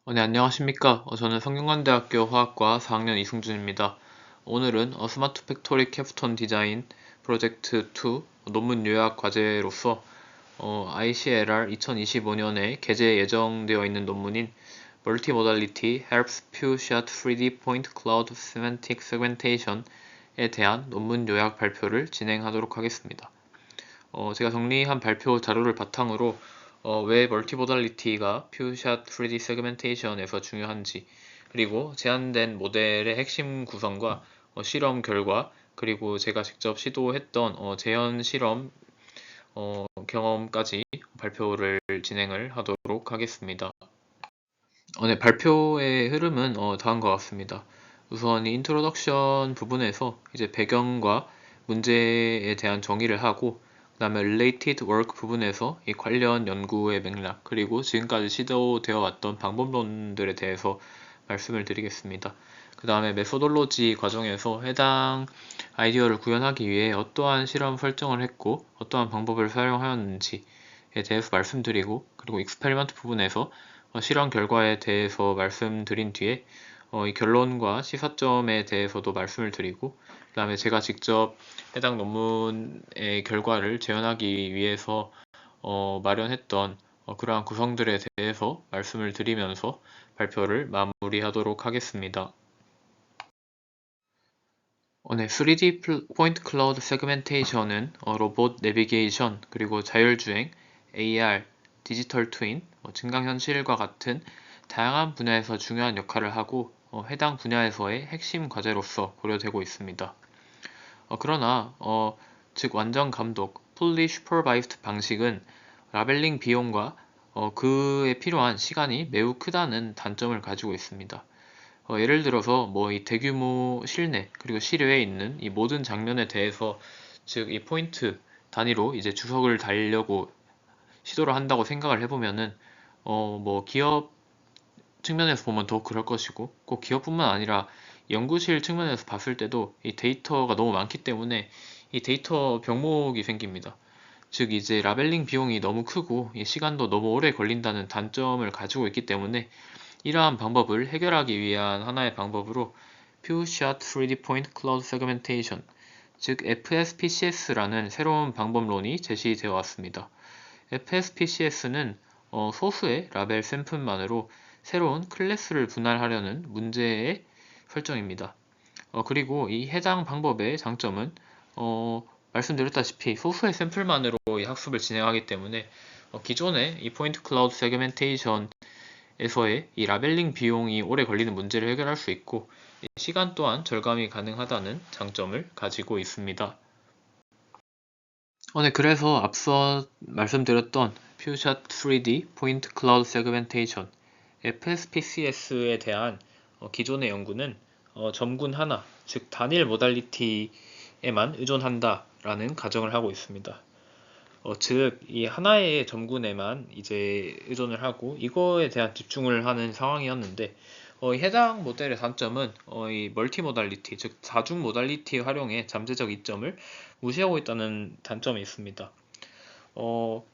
네, 안녕하십니까. 저는 성균관대학교 화학과 4학년 이승준입니다. 오늘은 스마트 팩토리 캡스톤 디자인 프로젝트 2 논문 요약 과제로서 ICLR 2025년에 게재 예정되어 있는 논문인 Multimodality Helps Few-Shot 3D Point Cloud Semantic Segmentation에 대한 논문 요약 발표를 진행하도록 하겠습니다. 제가 정리한 발표 자료를 바탕으로 왜 멀티모달리티가 퓨샷 3D 세그멘테이션에서 중요한지, 그리고 제한된 모델의 핵심 구성과 실험 결과, 그리고 제가 직접 시도했던 재현 실험 경험까지 발표를 진행을 하도록 하겠습니다. 네, 발표의 흐름은 다음과 같습니다. 우선 이 인트로덕션 부분에서 이제 배경과 문제에 대한 정의를 하고, 그 다음에 related work 부분에서 이 관련 연구의 맥락, 그리고 지금까지 시도되어 왔던 방법론들에 대해서 말씀을 드리겠습니다. 그 다음에 메소돌로지 과정에서 해당 아이디어를 구현하기 위해 어떠한 실험 설정을 했고 어떠한 방법을 사용하였는지에 대해서 말씀드리고, 그리고 익스페리먼트 부분에서 실험 결과에 대해서 말씀드린 뒤에 이 결론과 시사점에 대해서도 말씀을 드리고, 그 다음에 제가 직접 해당 논문의 결과를 재현하기 위해서 마련했던 그러한 구성들에 대해서 말씀을 드리면서 발표를 마무리하도록 하겠습니다. 네, 3D 포인트 클라우드 세그멘테이션은 로봇 내비게이션, 그리고 자율주행, AR, 디지털 트윈, 증강현실과 같은 다양한 분야에서 중요한 역할을 하고 해당 분야에서의 핵심 과제로서 고려되고 있습니다. 그러나 즉 완전 감독, fully supervised 방식은 라벨링 비용과 그에 필요한 시간이 매우 크다는 단점을 가지고 있습니다. 예를 들어서 뭐 이 대규모 실내 그리고 실외에 있는 이 모든 장면에 대해서, 즉 이 포인트 단위로 이제 주석을 달려고 시도를 한다고 생각을 해보면은 뭐 기업 측면에서 보면 더 그럴 것이고, 꼭 기업뿐만 아니라 연구실 측면에서 봤을 때도 이 데이터가 너무 많기 때문에 이 데이터 병목이 생깁니다. 즉 이제 라벨링 비용이 너무 크고 이 시간도 너무 오래 걸린다는 단점을 가지고 있기 때문에, 이러한 방법을 해결하기 위한 하나의 방법으로 Few-Shot 3D Point Cloud Segmentation, 즉 FSPCS라는 새로운 방법론이 제시되어 왔습니다. FSPCS는 소수의 라벨 샘플만으로 새로운 클래스를 분할하려는 문제의 설정입니다. 그리고 이 해당 방법의 장점은 말씀드렸다시피 소수의 샘플만으로 이 학습을 진행하기 때문에 기존의 이 포인트 클라우드 세그멘테이션에서의 이 라벨링 비용이 오래 걸리는 문제를 해결할 수 있고, 시간 또한 절감이 가능하다는 장점을 가지고 있습니다. 네, 그래서 앞서 말씀드렸던 퓨샷 3D 포인트 클라우드 세그멘테이션 FSPCS에 대한 기존의 연구는 점군 하나, 즉 단일 모달리티에만 의존한다라는 가정을 하고 있습니다. 즉 이 하나의 점군에만 이제 의존을 하고 이거에 대한 집중을 하는 상황이었는데, 이 해당 모델의 단점은 이 멀티 모달리티, 즉 다중 모달리티 활용의 잠재적 이점을 무시하고 있다는 단점이 있습니다.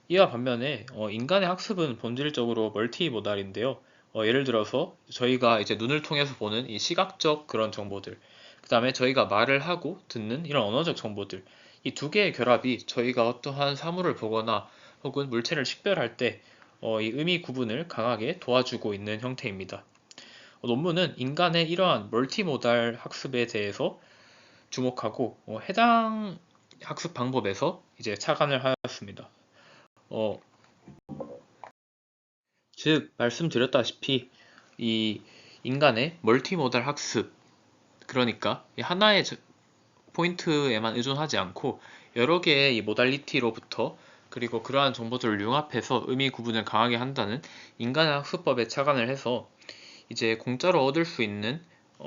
이와 반면에 인간의 학습은 본질적으로 멀티 모달인데요. 예를 들어서 저희가 이제 눈을 통해서 보는 이 시각적 그런 정보들, 그 다음에 저희가 말을 하고 듣는 이런 언어적 정보들, 이 두 개의 결합이 저희가 어떠한 사물을 보거나 혹은 물체를 식별할 때 이 의미 구분을 강하게 도와주고 있는 형태입니다. 논문은 인간의 이러한 멀티모달 학습에 대해서 주목하고 해당 학습 방법에서 이제 착안을 하였습니다. 어, 즉 말씀드렸다시피 이 인간의 멀티모달 학습, 그러니까 하나의 포인트에만 의존하지 않고 여러 개의 이 모달리티로부터, 그리고 그러한 정보들을 융합해서 의미 구분을 강하게 한다는 인간의 학습법에 착안을 해서 이제 공짜로 얻을 수 있는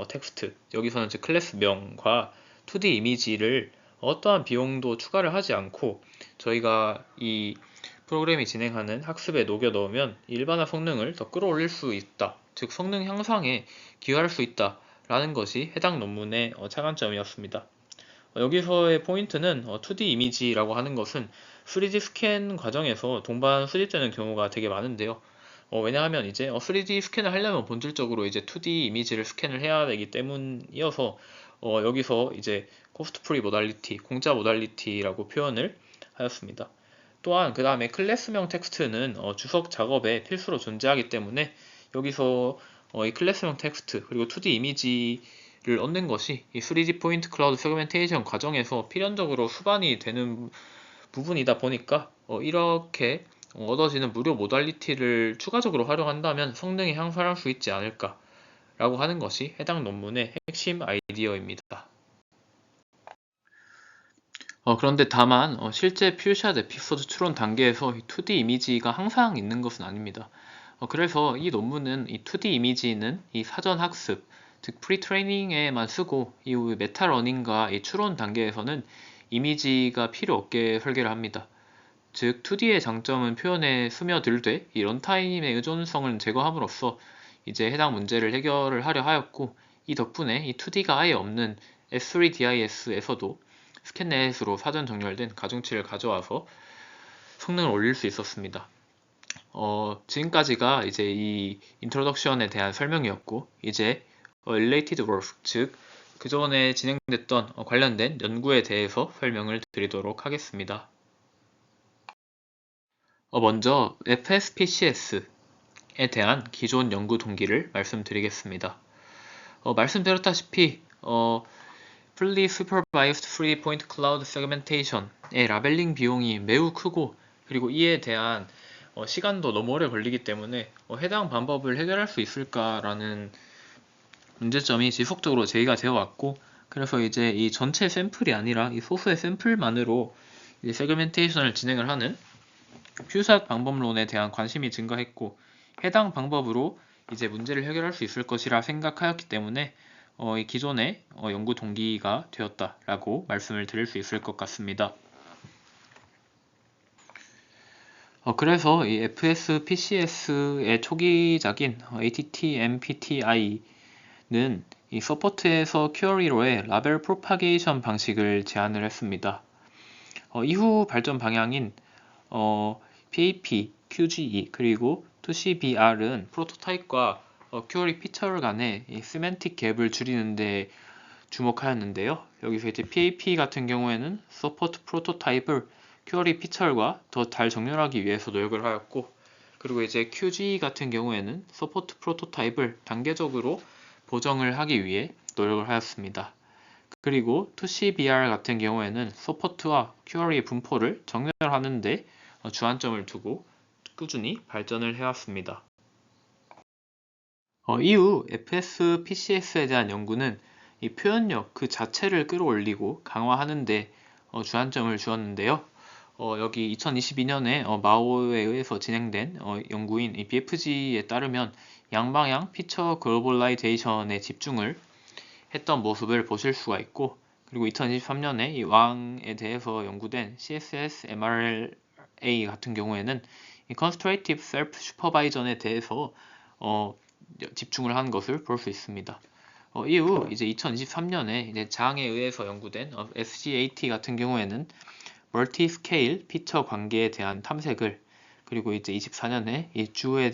텍스트, 여기서는 즉 클래스명과 2D 이미지를 어떠한 비용도 추가를 하지 않고 저희가 이 프로그램이 진행하는 학습에 녹여 넣으면 일반화 성능을 더 끌어올릴 수 있다, 즉 성능 향상에 기여할 수 있다 라는 것이 해당 논문의 착안점이었습니다. 여기서의 포인트는 2D 이미지라고 하는 것은 3D 스캔 과정에서 동반 수집되는 경우가 되게 많은데요. 왜냐하면 이제 3D 스캔을 하려면 본질적으로 이제 2D 이미지를 스캔을 해야 되기 때문이어서 여기서 이제 코스트 프리 모달리티, 공짜 모달리티라고 표현을 하였습니다. 또한 그 다음에 클래스명 텍스트는 주석 작업에 필수로 존재하기 때문에 여기서 이 클래스명 텍스트 그리고 2D 이미지를 얻는 것이 이 3D 포인트 클라우드 세그멘테이션 과정에서 필연적으로 수반이 되는 부분이다 보니까 이렇게 얻어지는 무료 모달리티를 추가적으로 활용한다면 성능이 향상할 수 있지 않을까 라고 하는 것이 해당 논문의 핵심 아이디어입니다. 그런데 다만 실제 퓨샷 에피소드 추론 단계에서 이 2D 이미지가 항상 있는 것은 아닙니다. 그래서 이 논문은 이 2D 이미지는 이 사전 학습, 즉 프리트레이닝에만 쓰고 이후 메타 러닝과 이 추론 단계에서는 이미지가 필요 없게 설계를 합니다. 즉 2D의 장점은 표현에 스며들되 이 런타임의 의존성을 제거함으로써 이제 해당 문제를 해결을 하려 하였고, 이 덕분에 이 2D가 아예 없는 S3DIS에서도 스캔넷으로 사전 정렬된 가중치를 가져와서 성능을 올릴 수 있었습니다. 지금까지가 이제 이 인트로덕션에 대한 설명이었고, 이제 related work, 즉 그전에 진행됐던 관련된 연구에 대해서 설명을 드리도록 하겠습니다. 먼저 FSPCS에 대한 기존 연구 동기를 말씀드리겠습니다. 말씀드렸다시피 Fully Supervised Free Point Cloud Segmentation의 라벨링 비용이 매우 크고, 그리고 이에 대한 시간도 너무 오래 걸리기 때문에 해당 방법을 해결할 수 있을까라는 문제점이 지속적으로 제기가 되어 왔고, 그래서 이제 이 전체 샘플이 아니라 이 소수의 샘플만으로 이제 세그멘테이션을 진행을 하는 퓨샷 방법론에 대한 관심이 증가했고, 해당 방법으로 이제 문제를 해결할 수 있을 것이라 생각하였기 때문에 이 기존의 연구 동기가 되었다라고 말씀을 드릴 수 있을 것 같습니다. 그래서 이 FSPCS의 초기작인 ATT-MPTI는 이 서포트에서 큐어리로의 라벨 프로파게이션 방식을 제안을 했습니다. 이후 발전 방향인 PAP, QGE, 그리고 2CBR은 프로토타입과 큐어리 피처 간의 이 세멘틱 갭을 줄이는 데 주목하였는데요. 여기서 이제 PAP 같은 경우에는 서포트 프로토타입을 큐어리 피처과 더 잘 정렬하기 위해서 노력을 하였고, 그리고 이제 QGE 같은 경우에는 서포트 프로토타입을 단계적으로 보정을 하기 위해 노력을 하였습니다. 그리고 2CBR 같은 경우에는 서포트와 큐어리의 분포를 정렬하는 데 주안점을 두고 꾸준히 발전을 해왔습니다. 이후 FSPCS에 대한 연구는 이 표현력 그 자체를 끌어올리고 강화하는 데 주안점을 주었는데요. 여기 2022년에 마오에 의해서 진행된 연구인 이 BFG에 따르면 양방향 피처 글로벌라이제이션에 집중을 했던 모습을 보실 수가 있고, 그리고 2023년에 이 왕에 대해서 연구된 CSS MRA 같은 경우에는 이 Constraintive Self-Supervision에 대해서 집중을 한 것을 볼 수 있습니다. 이후 이제 2023년에 이제 장에 의해서 연구된 SGAT 같은 경우에는 멀티스케일 피처 관계에 대한 탐색을, 그리고 이제 24년에 이 주에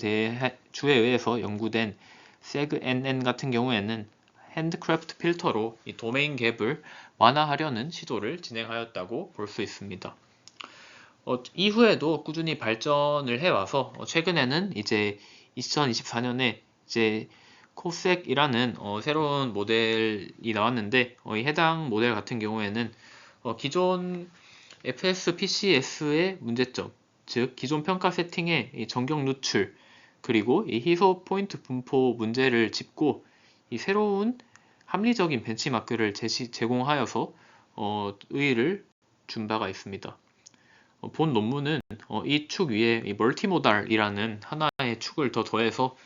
의해서 연구된 SegNN 같은 경우에는 핸드크래프트 필터로 이 도메인 갭을 완화하려는 시도를 진행하였다고 볼 수 있습니다. 이후에도 꾸준히 발전을 해와서 최근에는 이제 2024년에 이제 코섹이라는 새로운 모델이 나왔는데, 이 해당 모델 같은 경우에는 기존 FSPCS의 문제점, 즉 기존 평가 세팅의 이 정경 누출, 그리고 이 희소 포인트 분포 문제를 짚고 이 새로운 합리적인 벤치마크를 제공하여서 의의를 준 바가 있습니다. 본 논문은 이 축 위에 이 멀티모달이라는 하나의 축을 더 더해서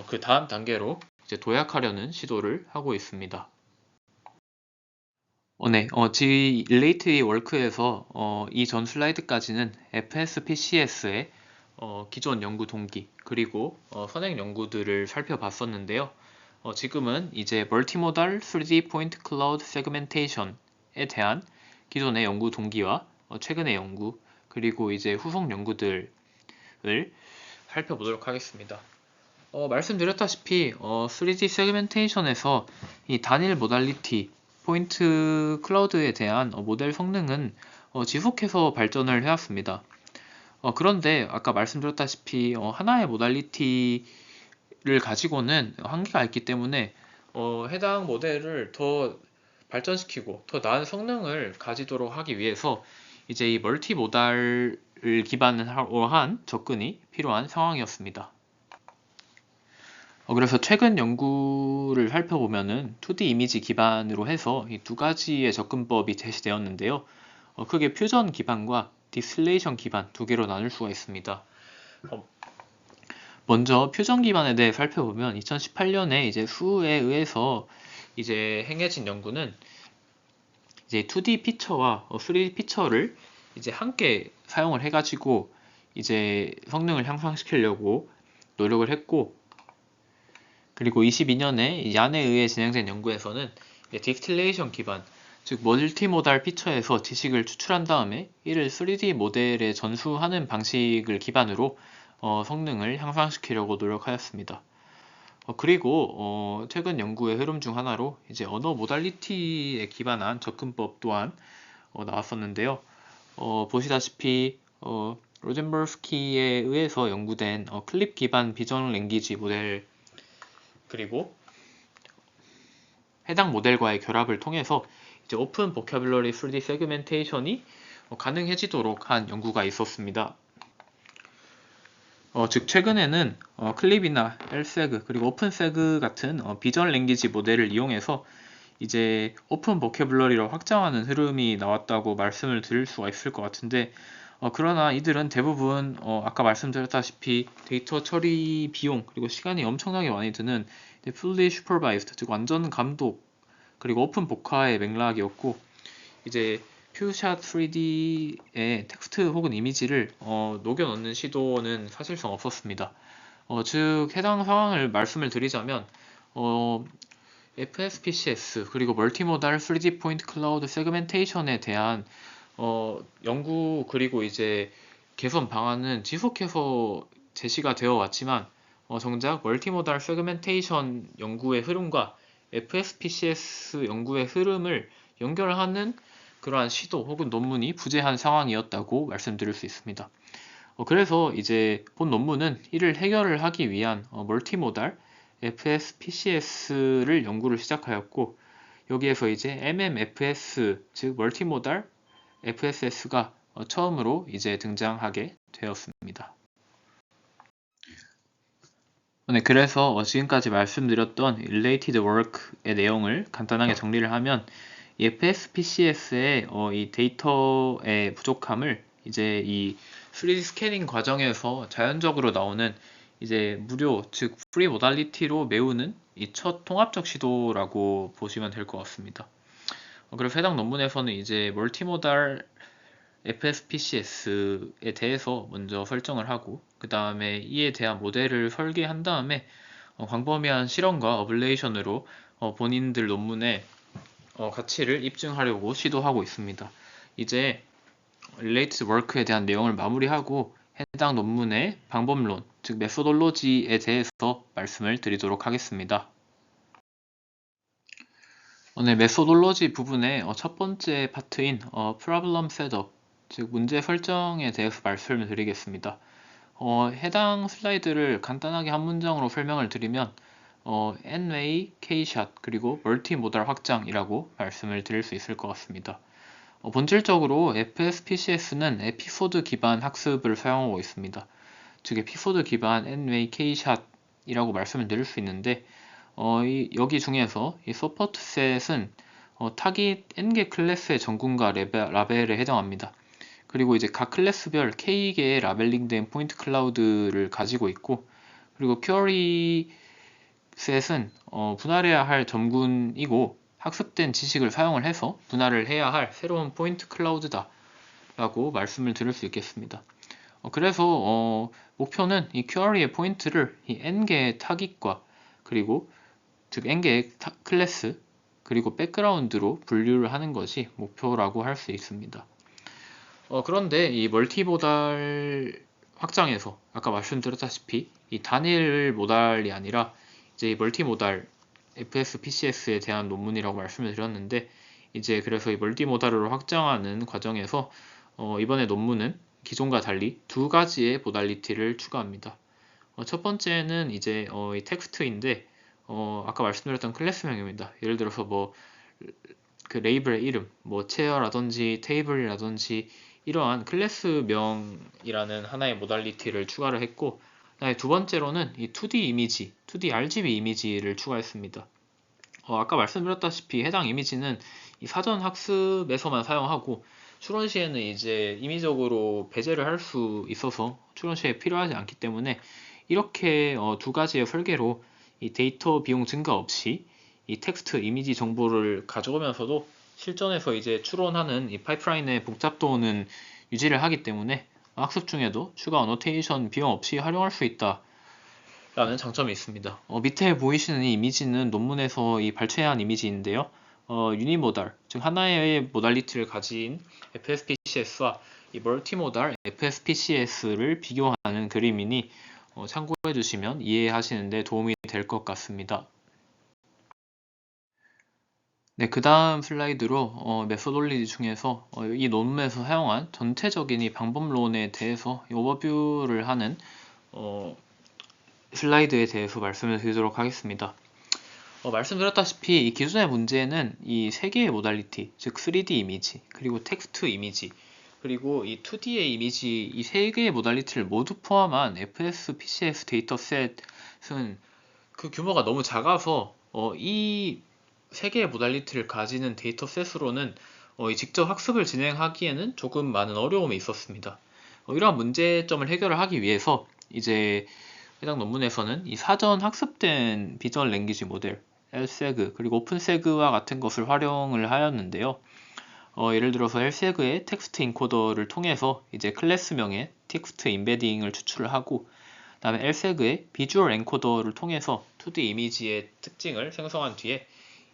그 다음 단계로 이제 도약하려는 시도를 하고 있습니다. 네, 지 릴레이트의 월크에서 이 전 슬라이드까지는 FSPCS의 기존 연구 동기, 그리고 선행 연구들을 살펴봤었는데요. 지금은 이제 멀티모달 3D 포인트 클라우드 세그멘테이션에 대한 기존의 연구 동기와 최근의 연구, 그리고 이제 후속 연구들을 살펴보도록 하겠습니다. 말씀드렸다시피 3D 세그멘테이션에서 이 단일 모달리티 포인트 클라우드에 대한 모델 성능은 지속해서 발전을 해왔습니다. 그런데 아까 말씀드렸다시피 하나의 모달리티를 가지고는 한계가 있기 때문에 해당 모델을 더 발전시키고 더 나은 성능을 가지도록 하기 위해서 이제 이 멀티 모달을 기반으로 한 접근이 필요한 상황이었습니다. 그래서 최근 연구를 살펴보면은 2D 이미지 기반으로 해서 이 두 가지의 접근법이 제시되었는데요. 크게 퓨전 기반과 디스틸레이션 기반 두 개로 나눌 수가 있습니다. 먼저 퓨전 기반에 대해 살펴보면 2018년에 이제 수에 의해서 이제 행해진 연구는 이제 2D 피처와 3D 피처를 이제 함께 사용을 해가지고 이제 성능을 향상시키려고 노력을 했고, 그리고 22년에 얀에 의해 진행된 연구에서는 디스틸레이션 기반, 즉 멀티모달 피처에서 지식을 추출한 다음에 이를 3D 모델에 전수하는 방식을 기반으로 성능을 향상시키려고 노력하였습니다. 그리고 최근 연구의 흐름 중 하나로 이제 언어 모달리티에 기반한 접근법 또한 나왔었는데요. 보시다시피 로젠버스키에 의해서 연구된 클립 기반 비전 랭귀지 모델, 그리고 해당 모델과의 결합을 통해서 이제 오픈 보캐블러리 3D 세그멘테이션이 가능해지도록 한 연구가 있었습니다. 즉 최근에는 클립이나 LSEG 그리고 오픈세그 같은 비전 랭귀지 모델을 이용해서 이제 오픈 보캐블러리로 확장하는 흐름이 나왔다고 말씀을 드릴 수가 있을 것 같은데, 그러나 이들은 대부분 아까 말씀드렸다시피 데이터 처리 비용 그리고 시간이 엄청나게 많이 드는 fully supervised, 즉 완전 감독 그리고 오픈 복화의 맥락이었고, 이제 퓨샷 3D에 텍스트 혹은 이미지를 녹여 넣는 시도는 사실상 없었습니다. 즉 해당 상황을 말씀을 드리자면 FSPCS 그리고 멀티모달 3D 포인트 클라우드 세그멘테이션에 대한 연구 그리고 이제 개선 방안은 지속해서 제시가 되어 왔지만 정작 멀티모달 세그멘테이션 연구의 흐름과 FSPCS 연구의 흐름을 연결하는 그러한 시도 혹은 논문이 부재한 상황이었다고 말씀드릴 수 있습니다. 그래서 이제 본 논문은 이를 해결을 하기 위한 멀티모달 FSPCS를 연구를 시작하였고, 여기에서 이제 MMFS, 즉 멀티모달 FSS가 처음으로 이제 등장하게 되었습니다. 네, 그래서 지금까지 말씀드렸던 Related Work의 내용을 간단하게 정리를 하면, 이 FSPCS의 이 데이터의 부족함을 이제 이 3D 스캐닝 과정에서 자연적으로 나오는 이제 무료, 즉 프리 모달리티로 메우는 이 첫 통합적 시도라고 보시면 될 것 같습니다. 그래서 해당 논문에서는 이제 멀티모달 FSPCS에 대해서 먼저 설정을 하고, 그 다음에 이에 대한 모델을 설계한 다음에 광범위한 실험과 어블레이션으로 본인들 논문에 가치를 입증하려고 시도하고 있습니다. 이제 Related Work에 대한 내용을 마무리하고 해당 논문의 방법론, 즉 메소돌로지에 대해서 말씀을 드리도록 하겠습니다. 네, 메소돌로지 부분의 첫 번째 파트인 Problem Setup, 즉 문제 설정에 대해서 말씀을 드리겠습니다. 해당 슬라이드를 간단하게 한 문장으로 설명을 드리면 N-way, K-shot, 그리고 멀티모달 확장이라고 말씀을 드릴 수 있을 것 같습니다. 본질적으로 FSPCS는 에피소드 기반 학습을 사용하고 있습니다. 즉 에피소드 기반 N-way, K-shot이라고 말씀을 드릴 수 있는데, 여기 중에서 이 서포트 셋은 타깃 N개 클래스의 전군과 라벨에 해당합니다. 그리고 이제 각 클래스별 K개의 라벨링된 포인트 클라우드를 가지고 있고, 그리고 쿼리 셋은 분할해야 할 점군이고 학습된 지식을 사용을 해서 분할을 해야 할 새로운 포인트 클라우드다 라고 말씀을 드릴 수 있겠습니다. 그래서 목표는 이 쿼리의 포인트를 이 n개의 타깃과 그리고 즉 n개의 클래스 그리고 백그라운드로 분류를 하는 것이 목표라고 할 수 있습니다. 그런데 이 멀티모달 확장해서 아까 말씀드렸다시피 이 단일 모달이 아니라 이제 이 멀티모달 FSPCS에 대한 논문이라고 말씀을 드렸는데, 이제 그래서 이 멀티모달로 확장하는 과정에서 이번에 논문은 기존과 달리 두 가지의 모달리티를 추가합니다. 첫 번째는 이제 이 텍스트인데, 아까 말씀드렸던 클래스명입니다. 예를 들어서 뭐 그 레이블의 이름, 뭐 체어라든지 테이블이라든지 이러한 클래스명이라는 하나의 모달리티를 추가를 했고, 그다음에 두 번째로는 이 2D 이미지, 2D RGB 이미지를 추가했습니다. 아까 말씀드렸다시피 해당 이미지는 이 사전 학습에서만 사용하고 추론 시에는 이제 임의적으로 배제를 할 수 있어서 추론 시에 필요하지 않기 때문에 이렇게 두 가지의 설계로 이 데이터 비용 증가 없이 이 텍스트 이미지 정보를 가져오면서도 실전에서 이제 추론하는 이 파이프라인의 복잡도는 유지를 하기 때문에 학습 중에도 추가 어노테이션 비용 없이 활용할 수 있다 라는 장점이 있습니다. 밑에 보이시는 이 이미지는 논문에서 이 발췌한 이미지인데요. 유니모달, 즉 하나의 모달리티를 가진 FSPCS와 이 멀티모달 FSPCS를 비교하는 그림이니 참고해 주시면 이해하시는 데 도움이 될 것 같습니다. 네, 그 다음 슬라이드로 메소돌리지 중에서 이 논문에서 사용한 전체적인 이 방법론에 대해서 오버뷰를 하는 슬라이드에 대해서 말씀을 드리도록 하겠습니다. 말씀드렸다시피 이 기존의 문제는 이 세 개의 모달리티, 즉 3D 이미지, 그리고 텍스트 이미지, 그리고 이 2D의 이미지 이 세 개의 모달리티를 모두 포함한 FSPCS 데이터셋은 그 규모가 너무 작아서 이 세 개의 모달리티를 가지는 데이터셋으로는 직접 학습을 진행하기에는 조금 많은 어려움이 있었습니다. 이러한 문제점을 해결을 하기 위해서 이제 해당 논문에서는 이 사전 학습된 비주얼 랭귀지 모델, LSEG, 그리고 오픈세그와 같은 것을 활용을 하였는데요. 예를 들어서 LSEG의 텍스트 인코더를 통해서 이제 클래스명의 텍스트 임베딩을 추출을 하고, 그다음에 LSEG의 비주얼 엔코더를 통해서 2D 이미지의 특징을 생성한 뒤에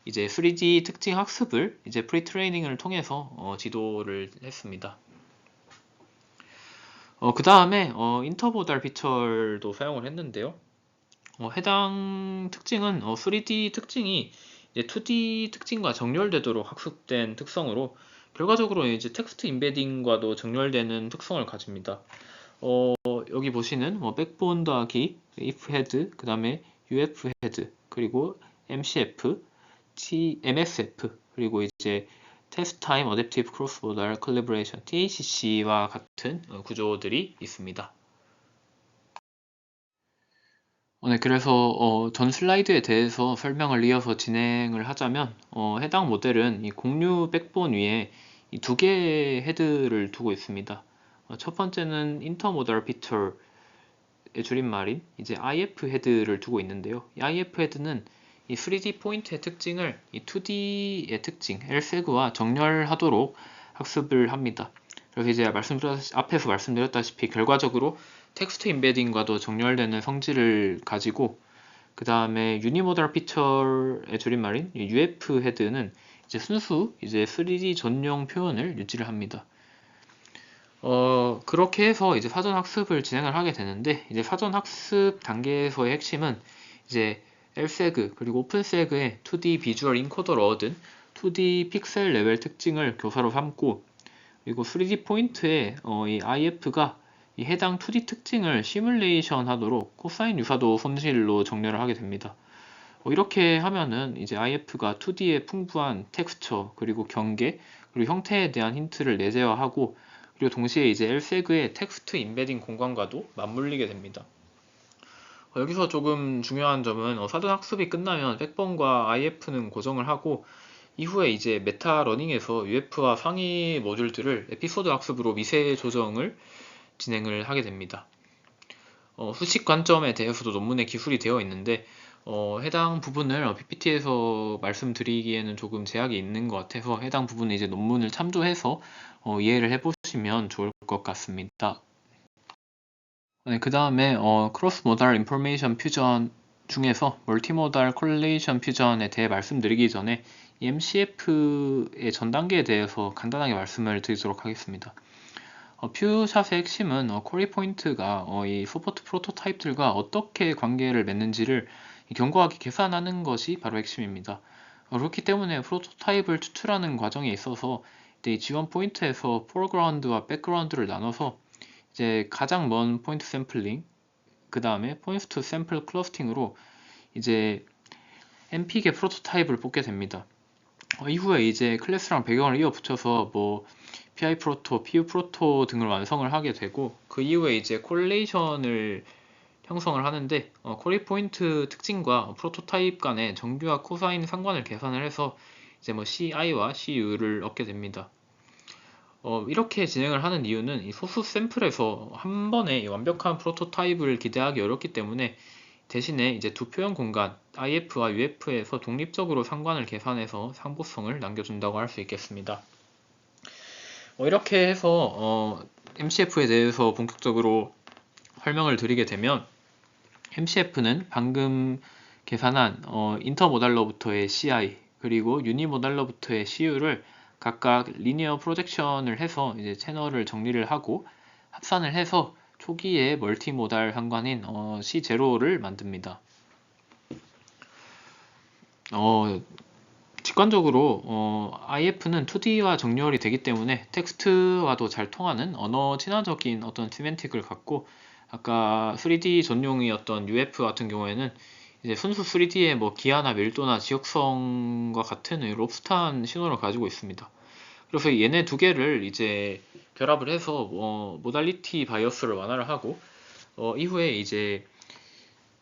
이제 3D 특징 학습을 이제 프리트레이닝을 통해서 지도를 했습니다. 그 다음에 인터모달 피처도 사용을 했는데요. 해당 특징은 3D 특징이 이제 2D 특징과 정렬되도록 학습된 특성으로 결과적으로 이제 텍스트 임베딩과도 정렬되는 특성을 가집니다. 여기 보시는 백본 더하기 if head, 그 다음에 uf head, 그리고 mcf, msf, 그리고 이제 테스트 타임 어댑티브 크로스 모달 컬래버레이션 TACC와 같은 구조들이 있습니다. 네, 그래서 전 슬라이드에 대해서 설명을 이어서 진행을 하자면 해당 모델은 이 공유 백본 위에 이 두 개의 헤드를 두고 있습니다. 첫 번째는 인터모달 피처의 줄임말인 이제 IF 헤드를 두고 있는데요. 이 IF 헤드는 이 3D 포인트의 특징을 이 2D의 특징 LSEG와 정렬하도록 학습을 합니다. 그래서 이제 앞에서 말씀드렸다시피 결과적으로 텍스트 임베딩과도 정렬되는 성질을 가지고, 그 다음에 유니모달 피처의 줄임말인 UF 헤드는 이제 순수 이제 3D 전용 표현을 유지를 합니다. 그렇게 해서 이제 사전 학습을 진행을 하게 되는데, 이제 사전 학습 단계에서의 핵심은 이제 LSEG 그리고 오픈세그의 2D 비주얼 인코더로 얻은 2D 픽셀 레벨 특징을 교사로 삼고, 그리고 3D 포인트의 이 IF가 이 해당 2D 특징을 시뮬레이션 하도록 코사인 유사도 손실로 정렬을 하게 됩니다. 이렇게 하면은 이제 IF가 2D의 풍부한 텍스처, 그리고 경계, 그리고 형태에 대한 힌트를 내재화하고, 그리고 동시에 이제 LSEG의 텍스트 임베딩 공간과도 맞물리게 됩니다. 여기서 조금 중요한 점은 사전 학습이 끝나면 백번과 IF는 고정을 하고, 이후에 이제 메타 러닝에서 UF와 상위 모듈들을 에피소드 학습으로 미세 조정을 진행을 하게 됩니다. 수식 관점에 대해서도 논문에 기술이 되어 있는데 해당 부분을 PPT에서 말씀드리기에는 조금 제약이 있는 것 같아서 해당 부분은 이제 논문을 참조해서 이해를 해보시면 좋을 것 같습니다. 네, 그 다음에 크로스 모달 인포메이션 퓨전 중에서 멀티모달 콜레이션 퓨전에 대해 말씀드리기 전에 MCF의 전 단계에 대해서 간단하게 말씀을 드리도록 하겠습니다. 퓨샷의 핵심은 쿼리 포인트가 이 서포트 프로토타입들과 어떻게 관계를 맺는지를 견고하게 계산하는 것이 바로 핵심입니다. 그렇기 때문에 프로토타입을 추출하는 과정에 있어서 이제 이 지원 포인트에서 포그라운드와 백그라운드를 나눠서 이제 가장 먼 포인트 샘플링, 그 다음에 포인트 투 샘플 클러스팅으로 이제 np개 프로토타입을 뽑게 됩니다. 이후에 이제 클래스랑 배경을 이어 붙여서 뭐 PI 프로토, PU 프로토 등을 완성을 하게 되고, 그 이후에 이제 콜레이션을 형성을 하는데 쿼리 포인트 특징과 프로토타입 간의 정규와 코사인 상관을 계산을 해서 이제 뭐 CI와 CU를 얻게 됩니다. 이렇게 진행을 하는 이유는 이 소수 샘플에서 한 번에 완벽한 프로토타입을 기대하기 어렵기 때문에 대신에 이제 두 표현 공간 IF와 UF에서 독립적으로 상관을 계산해서 상보성을 남겨준다고 할 수 있겠습니다. 이렇게 해서 MCF에 대해서 본격적으로 설명을 드리게 되면, MCF는 방금 계산한 인터모달러부터의 CI 그리고 유니모달러부터의 CU를 각각 리니어 프로젝션을 해서 이제 채널을 정리를 하고 합산을 해서 초기의 멀티모달 상관인 C0를 만듭니다. 직관적으로 IF는 2D와 정렬이 되기 때문에 텍스트와도 잘 통하는 언어 친화적인 어떤 시멘틱을 갖고, 아까 3D 전용이었던 UF 같은 경우에는 이제 순수 3D의 뭐 기하나 밀도나 지역성과 같은 롭스타한 신호를 가지고 있습니다. 그래서 얘네 두 개를 이제 결합을 해서 모달리티 바이어스를 완화를 하고, 이후에 이제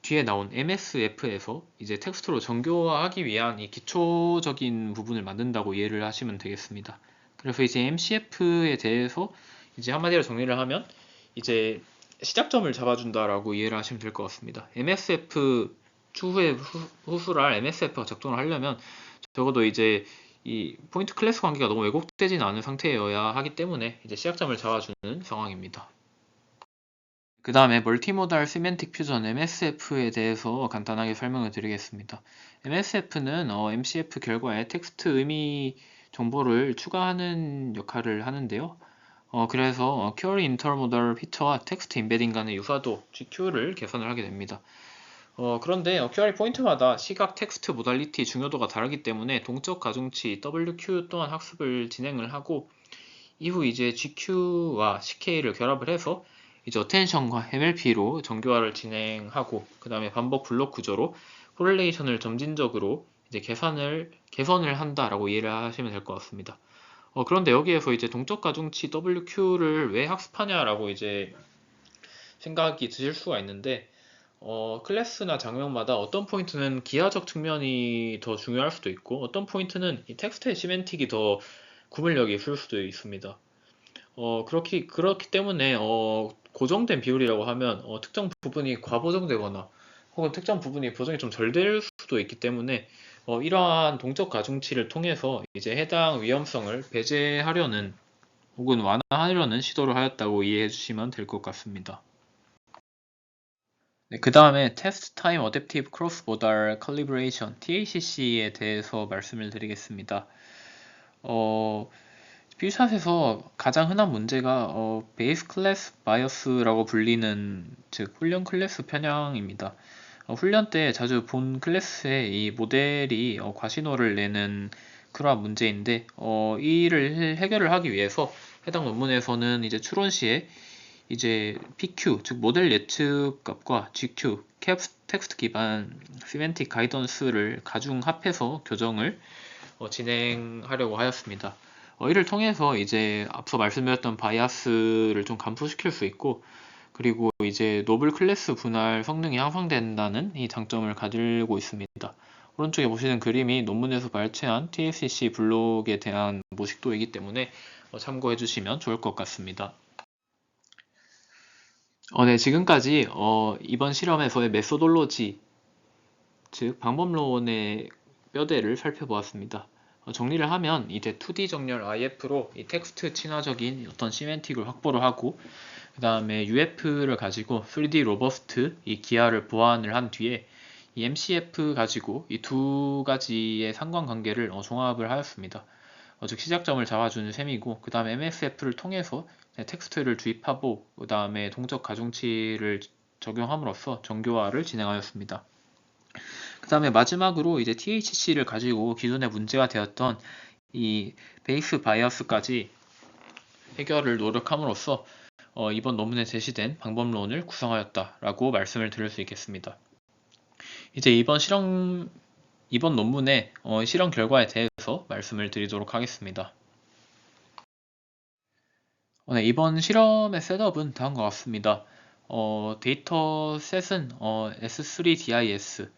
뒤에 나온 MSF에서 이제 텍스트로 정교화하기 위한 이 기초적인 부분을 만든다고 이해를 하시면 되겠습니다. 그래서 이제 MCF에 대해서 이제 한마디로 정리를 하면 이제 시작점을 잡아준다라고 이해를 하시면 될 것 같습니다. MSF 추후에 후술할 MSF가 작동을 하려면 적어도 이제 이 포인트 클래스 관계가 너무 왜곡되지는 않은 상태여야 하기 때문에 이제 시작점을 잡아주는 상황입니다. 그 다음에 멀티모달 시멘틱 퓨전 MSF에 대해서 간단하게 설명을 드리겠습니다. MSF는 MCF 결과에 텍스트 의미 정보를 추가하는 역할을 하는데요. 그래서 Query Intermodal 피처와 텍스트 인베딩 간의 유사도 GQ를 계산을 하게 됩니다. 그런데 QR이 포인트마다 시각 텍스트 모달리티 중요도가 다르기 때문에 동적 가중치 WQ 또한 학습을 진행을 하고, 이후 이제 GQ와 CK를 결합을 해서 이제 어텐션과 MLP로 정교화를 진행하고, 그 다음에 반복 블록 구조로 코렐레이션을 점진적으로 이제 개선을 한다라고 이해를 하시면 될 것 같습니다. 그런데 여기에서 이제 동적 가중치 WQ를 왜 학습하냐라고 이제 생각이 드실 수가 있는데, 클래스나 장면마다 어떤 포인트는 기하적 측면이 더 중요할 수도 있고, 어떤 포인트는 이 텍스트의 시멘틱이 더 구분력이 있을 수도 있습니다. 그렇기 때문에 고정된 비율이라고 하면 특정 부분이 과보정되거나 혹은 특정 부분이 보정이 좀 덜 될 수도 있기 때문에 이러한 동적 가중치를 통해서 이제 해당 위험성을 배제하려는 혹은 완화하려는 시도를 하였다고 이해해 주시면 될 것 같습니다. 네, 그 다음에 Test Time Adaptive Cross Modal Calibration TACC에 대해서 말씀을 드리겠습니다. 퓨샷에서 가장 흔한 문제가 베이스 클래스 바이어스라고 불리는, 즉 훈련 클래스 편향입니다. 훈련 때 자주 본 클래스의 이 모델이 과신호를 내는 그러한 문제인데, 이를 해결을 하기 위해서 해당 논문에서는 이제 추론 시에 이제 PQ, 즉 모델 예측 값과 GQ, 텍스트 기반 시멘틱 가이던스를 가중 합해서 교정을 진행하려고 하였습니다. 이를 통해서 이제 앞서 말씀드렸던 바이아스를 좀 감소시킬 수 있고, 그리고 이제 노블 클래스 분할 성능이 향상된다는 이 장점을 가지고 있습니다. 오른쪽에 보시는 그림이 논문에서 발췌한 TACC 블록에 대한 모식도이기 때문에 참고해 주시면 좋을 것 같습니다. 네, 지금까지 이번 실험에서의 메소돌로지, 즉 방법론의 뼈대를 살펴보았습니다. 정리를 하면 이제 2D 정렬 IF로 이 텍스트 친화적인 어떤 시멘틱을 확보를 하고, 그 다음에 UF를 가지고 3D 로버스트 이 기하를 보완을 한 뒤에 이 MCF 가지고 이 두 가지의 상관관계를 종합을 하였습니다. 즉 시작점을 잡아주는 셈이고, 그 다음에 MSF를 통해서 텍스트를 주입하고, 그 다음에 동적 가중치를 적용함으로써 정교화를 진행하였습니다. 그 다음에 마지막으로 이제 THC를 가지고 기존에 문제가 되었던 이 베이스 바이어스까지 해결을 노력함으로써 이번 논문에 제시된 방법론을 구성하였다라고 말씀을 드릴 수 있겠습니다. 이제 이번 논문의 실험 결과에 대해서 말씀을 드리도록 하겠습니다. 네, 이번 실험의 셋업은 다음과 같습니다. 데이터 셋은 S3DIS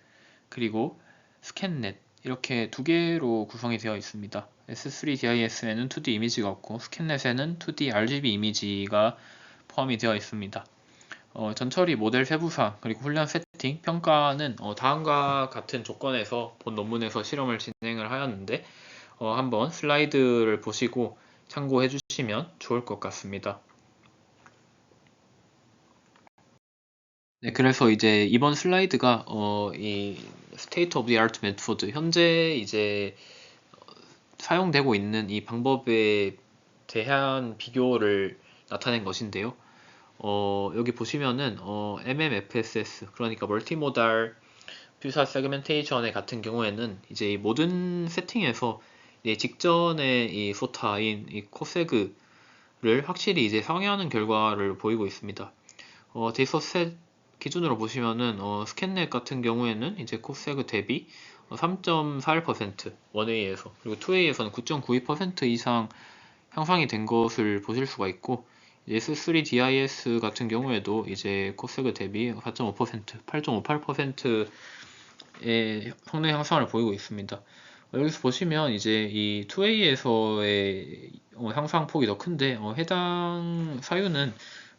그리고 스캔넷 이렇게 두 개로 구성이 되어 있습니다. S3DIS에는 2D 이미지가 없고 스캔넷에는 2D RGB 이미지가 포함이 되어 있습니다. 전처리 모델 세부사 그리고 훈련 세팅 평가는 다음과 같은 조건에서 본 논문에서 실험을 진행을 하였는데 한번 슬라이드를 보시고 참고해 주시면 좋을 것 같습니다. 네, 그래서 이제 이번 슬라이드가 이 State of the Art Method 현재 이제 사용되고 있는 이 방법에 대한 비교를 나타낸 것인데요. 여기 보시면은 MMFSS 그러니까 멀티모달 뷰사 세그멘테이션의 같은 경우에는 이제 이 모든 세팅에서 직전의 이 소타인 이 코세그를 확실히 이제 상회하는 결과를 보이고 있습니다. 데이터 셋 기준으로 보시면은 스캔넷 같은 경우에는 이제 코세그 대비 3.41% 1A에서 그리고 2A에서는 9.92% 이상 향상이 된 것을 보실 수가 있고 S3DIS 같은 경우에도 이제 코세그 대비 4.5%, 8.58%의 성능 향상을 보이고 있습니다. 여기서 보시면 이제 이 2A에서의 향상폭이 더 큰데 해당 사유는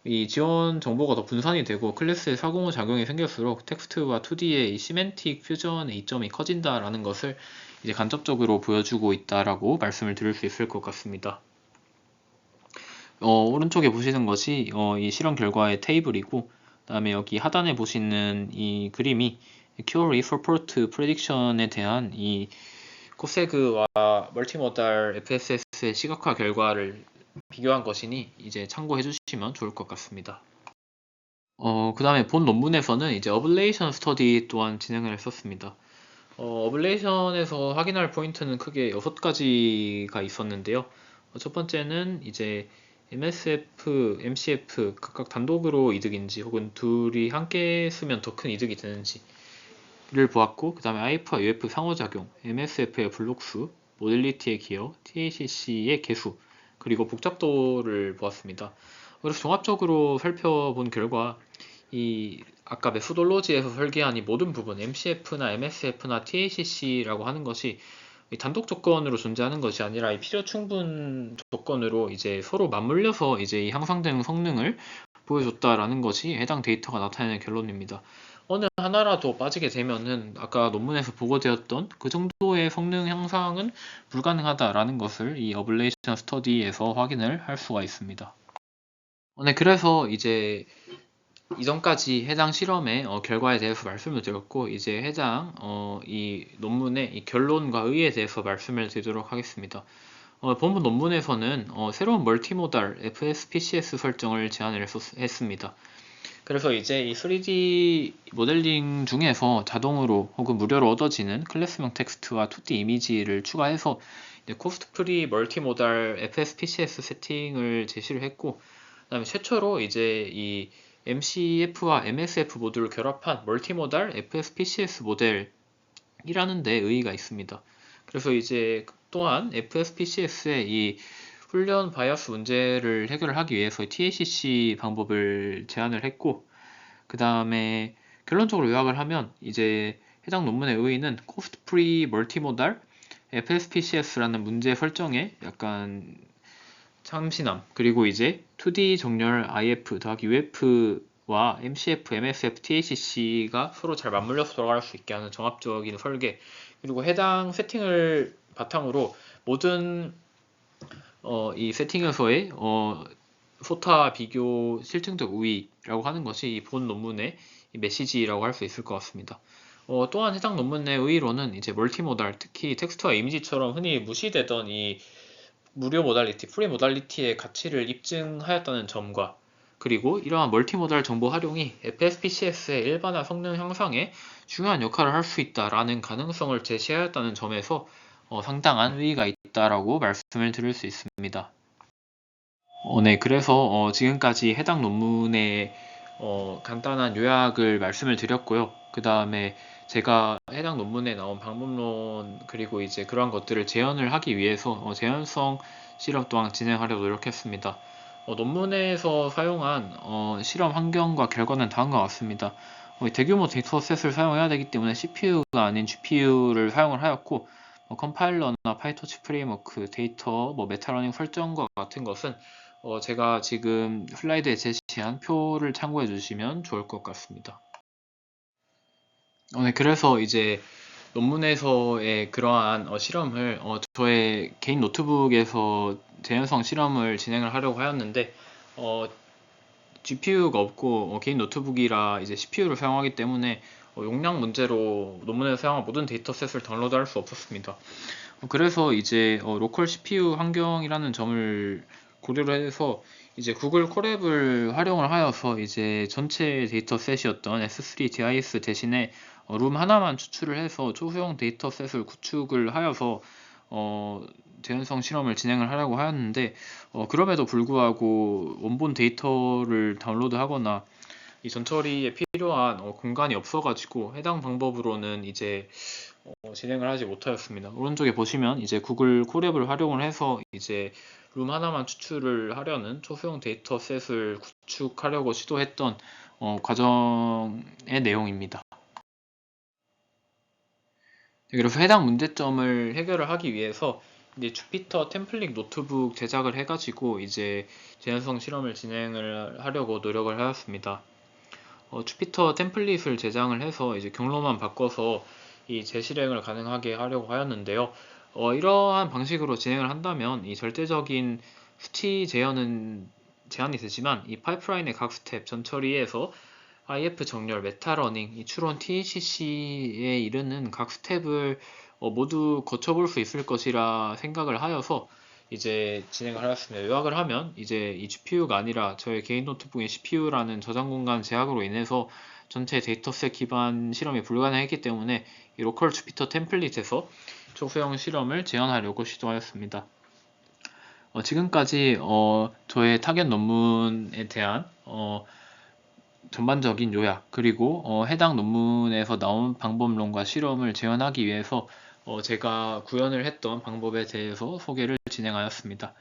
이 지원 정보가 더 분산이 되고 클래스의 405 작용이 생길수록 텍스트와 2D의 이 시멘틱 퓨전의 이점이 커진다라는 것을 이제 간접적으로 보여주고 있다라고 말씀을 드릴 수 있을 것 같습니다. 오른쪽에 보시는 것이 이 실험 결과의 테이블이고, 그다음에 여기 하단에 보시는 이 그림이 Curie Support Prediction에 대한 이 코세그와 멀티모달 FSS의 시각화 결과를 비교한 것이니 이제 참고해 주시면 좋을 것 같습니다. 그 다음에 본 논문에서는 이제 어블레이션 스터디 또한 진행을 했었습니다. 어블레이션에서 확인할 포인트는 크게 6가지가 있었는데요. 첫 번째는 이제 MSF, MCF 각각 단독으로 이득인지 혹은 둘이 함께 쓰면 더 큰 이득이 되는지를 보았고, 그 다음에 IF와 UF 상호작용, MSF의 블록수, 모델리티의 기여, TACC의 개수, 그리고 복잡도를 보았습니다. 그래서 종합적으로 살펴본 결과 이 아까 메소돌로지에서 설계한 이 모든 부분 MCF나 MSF나 TACC라고 하는 것이 단독 조건으로 존재하는 것이 아니라 이 필요 충분 조건으로 이제 서로 맞물려서 이제 이 향상되는 성능을 보여줬다라는 것이 해당 데이터가 나타내는 결론입니다. 어느 하나라도 빠지게 되면은 아까 논문에서 보고되었던 그 정도의 성능 향상은 불가능하다라는 것을 이 어블레이션 스터디에서 확인을 할 수가 있습니다. 네, 그래서 이제 이전까지 해당 실험의 결과에 대해서 말씀을 드렸고, 이제 해당 이 논문의 이 결론과 의의에 대해서 말씀을 드리도록 하겠습니다. 본문 논문에서는 새로운 멀티모달 FSPCS 설정을 제안을 했습니다. 그래서 이제 이 3D 모델링 중에서 자동으로 혹은 무료로 얻어지는 클래스명 텍스트와 2D 이미지를 추가해서 코스트 프리 멀티모달 FSPCS 세팅을 제시를 했고, 그다음에 최초로 이제 이 MCF와 MSF 모듈을 결합한 멀티모달 FSPCS 모델이라는 데 의의가 있습니다. 그래서 이제 또한 FSPCS의 이 훈련 바이어스 문제를 해결하기 위해서 TACC 방법을 제안을 했고, 그 다음에 결론적으로 요약을 하면 이제 해당 논문의 의의는 코스트 프리 멀티모달 FSPCS라는 문제 설정에 약간 참신함, 그리고 이제 2D 정렬 IF 더하기 UF와 MCF, MSF, TACC가 서로 잘 맞물려서 돌아갈 수 있게 하는 종합적인 설계, 그리고 해당 세팅을 바탕으로 모든 이 세팅에서의 소타 비교 실증적 우위라고 하는 것이 이 본 논문의 메시지라고 할 수 있을 것 같습니다. 또한 해당 논문 내 의의로는 이제 멀티모달, 특히 텍스트와 이미지처럼 흔히 무시되던 이 무료 모달리티, 프리 모달리티의 가치를 입증하였다는 점과 그리고 이러한 멀티모달 정보 활용이 FSPCS의 일반화 성능 향상에 중요한 역할을 할 수 있다라는 가능성을 제시하였다는 점에서 상당한 의의가 있다라고 말씀을 드릴 수 있습니다. 네, 그래서 지금까지 해당 논문의 간단한 요약을 말씀을 드렸고요. 그 다음에 제가 해당 논문에 나온 방법론 그리고 이제 그러한 것들을 재현을 하기 위해서 재현성 실험 또한 진행하려고 노력했습니다. 논문에서 사용한 실험 환경과 결과는 다음과 같습니다. 대규모 데이터셋을 사용해야 되기 때문에 CPU가 아닌 GPU를 사용을 하였고 컴파일러나 파이토치 프레임워크, 데이터, 메타러닝 설정과 같은 것은 제가 지금 슬라이드에 제시한 표를 참고해 주시면 좋을 것 같습니다. 네, 그래서 이제 논문에서의 그러한 실험을 저의 개인 노트북에서 재현성 실험을 진행을 하려고 하였는데 GPU가 없고 개인 노트북이라 이제 CPU를 사용하기 때문에 용량 문제로 논문에서 사용한 모든 데이터셋을 다운로드할 수 없었습니다. 그래서 이제 로컬 CPU 환경이라는 점을 고려를 해서 이제 구글 콜앱을 활용을 하여서 이제 전체 데이터셋이었던 S3 DIS 대신에 룸 하나만 추출을 해서 초소형 데이터셋을 구축을 하여서 재현성 실험을 진행을 하려고 하였는데 그럼에도 불구하고 원본 데이터를 다운로드하거나 이 전처리에 필요한 공간이 없어가지고 해당 방법으로는 이제 진행을 하지 못하였습니다. 오른쪽에 보시면 이제 구글 콜앱을 활용을 해서 이제 룸 하나만 추출을 하려는 초소형 데이터셋을 구축하려고 시도했던 과정의 내용입니다. 그래서 해당 문제점을 해결을 하기 위해서 이제 주피터 템플릿 노트북 제작을 해가지고 이제 재현성 실험을 진행을 하려고 노력을 하였습니다. 주피터 템플릿을 제작을 해서 이제 경로만 바꿔서 이 재실행을 가능하게 하려고 하였는데요. 이러한 방식으로 진행을 한다면 이 절대적인 수치 제한이 되지만 이 파이프라인의 각 스텝 전처리에서 IF 정렬, 메타러닝, 이 추론 TCC에 이르는 각 스텝을 모두 거쳐볼 수 있을 것이라 생각을 하여서 이제 진행을 하였습니다. 요약을 하면 이제 이 GPU가 아니라 저의 개인 노트북의 CPU라는 저장 공간 제약으로 인해서 전체 데이터셋 기반 실험이 불가능했기 때문에 이 로컬 주피터 템플릿에서 초소형 실험을 재현하려고 시도하였습니다. 지금까지 저의 타겟 논문에 대한 전반적인 요약 그리고 해당 논문에서 나온 방법론과 실험을 재현하기 위해서 제가 구현을 했던 방법에 대해서 소개를 진행하였습니다.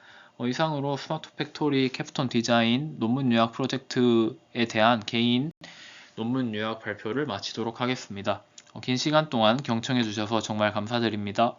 이상으로 스마트 팩토리 캡스톤 디자인 논문 요약 프로젝트에 대한 개인 논문 요약 발표를 마치도록 하겠습니다. 긴 시간 동안 경청해 주셔서 정말 감사드립니다.